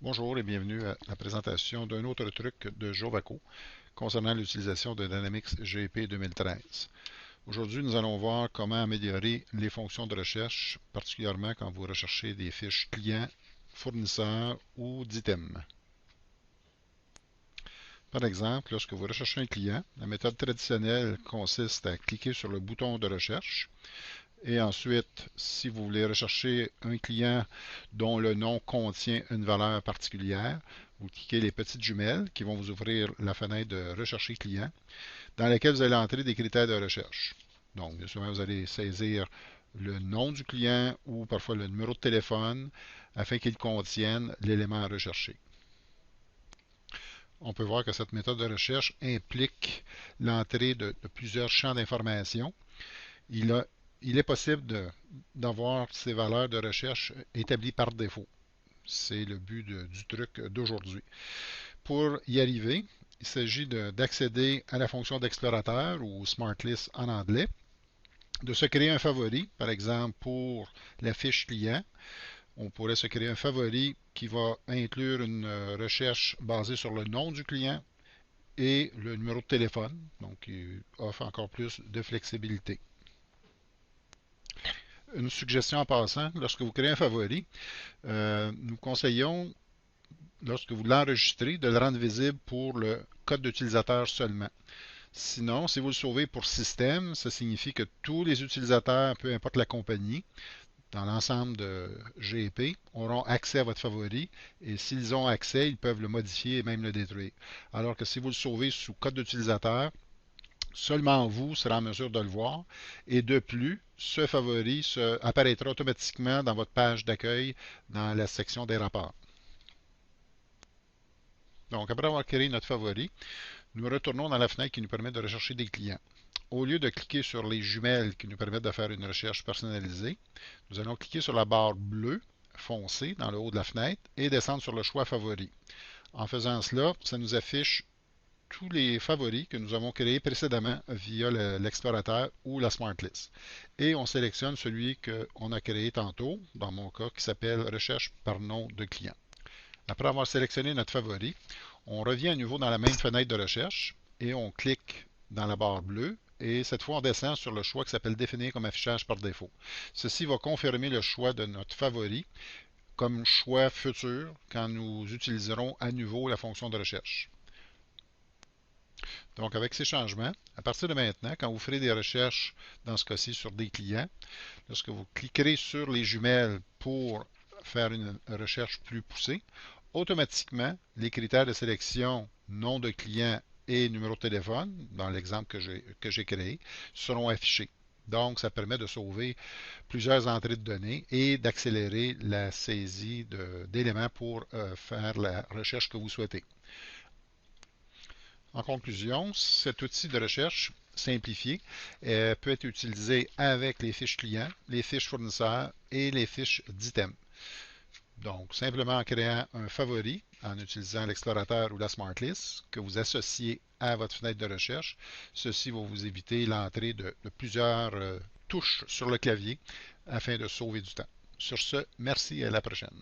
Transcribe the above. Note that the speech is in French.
Bonjour et bienvenue à la présentation d'un autre truc de Jovaco concernant l'utilisation de Dynamics GP 2013. Aujourd'hui, nous allons voir comment améliorer les fonctions de recherche, particulièrement quand vous recherchez des fiches clients, fournisseurs ou d'items. Par exemple, lorsque vous recherchez un client, la méthode traditionnelle consiste à cliquer sur le bouton de recherche. Et ensuite, si vous voulez rechercher un client dont le nom contient une valeur particulière, vous cliquez les petites jumelles qui vont vous ouvrir la fenêtre de rechercher client, dans laquelle vous allez entrer des critères de recherche. Donc, bien sûr, vous allez saisir le nom du client ou parfois le numéro de téléphone afin qu'il contienne l'élément à rechercher. On peut voir que cette méthode de recherche implique l'entrée de plusieurs champs d'information. Il a il est possible d'avoir ces valeurs de recherche établies par défaut. C'est le but du truc d'aujourd'hui. Pour y arriver, il s'agit d'accéder à la fonction d'explorateur ou Smart List en anglais, de se créer un favori, par exemple pour la fiche client. On pourrait se créer un favori qui va inclure une recherche basée sur le nom du client et le numéro de téléphone, donc qui offre encore plus de flexibilité. Une suggestion en passant, lorsque vous créez un favori, nous conseillons, lorsque vous l'enregistrez, de le rendre visible pour le code d'utilisateur seulement. Sinon, si vous le sauvez pour système, ça signifie que tous les utilisateurs, peu importe la compagnie, dans l'ensemble de GEP, auront accès à votre favori et s'ils ont accès, ils peuvent le modifier et même le détruire. Alors que si vous le sauvez sous code d'utilisateur, seulement vous serez en mesure de le voir. Et de plus, ce favori apparaîtra automatiquement dans votre page d'accueil dans la section des rapports. Donc, après avoir créé notre favori, nous retournons dans la fenêtre qui nous permet de rechercher des clients. Au lieu de cliquer sur les jumelles qui nous permettent de faire une recherche personnalisée, nous allons cliquer sur la barre bleue foncée dans le haut de la fenêtre et descendre sur le choix favori. En faisant cela, ça nous affiche tous les favoris que nous avons créés précédemment via l'explorateur ou la Smart List. Et on sélectionne celui qu'on a créé tantôt, dans mon cas, qui s'appelle Recherche par nom de client. Après avoir sélectionné notre favori, on revient à nouveau dans la même fenêtre de recherche et on clique dans la barre bleue et cette fois on descend sur le choix qui s'appelle Définir comme affichage par défaut. Ceci va confirmer le choix de notre favori comme choix futur quand nous utiliserons à nouveau la fonction de recherche. Donc, avec ces changements, à partir de maintenant, quand vous ferez des recherches, dans ce cas-ci, sur des clients, lorsque vous cliquerez sur les jumelles pour faire une recherche plus poussée, automatiquement, les critères de sélection nom de client et numéro de téléphone, dans l'exemple que j'ai créé, seront affichés. Donc, ça permet de sauver plusieurs entrées de données et d'accélérer la saisie d'éléments pour faire la recherche que vous souhaitez. En conclusion, cet outil de recherche simplifié peut être utilisé avec les fiches clients, les fiches fournisseurs et les fiches d'items. Donc, simplement en créant un favori, en utilisant l'explorateur ou la Smart List, que vous associez à votre fenêtre de recherche, ceci va vous éviter l'entrée de plusieurs touches sur le clavier afin de sauver du temps. Sur ce, merci et à la prochaine.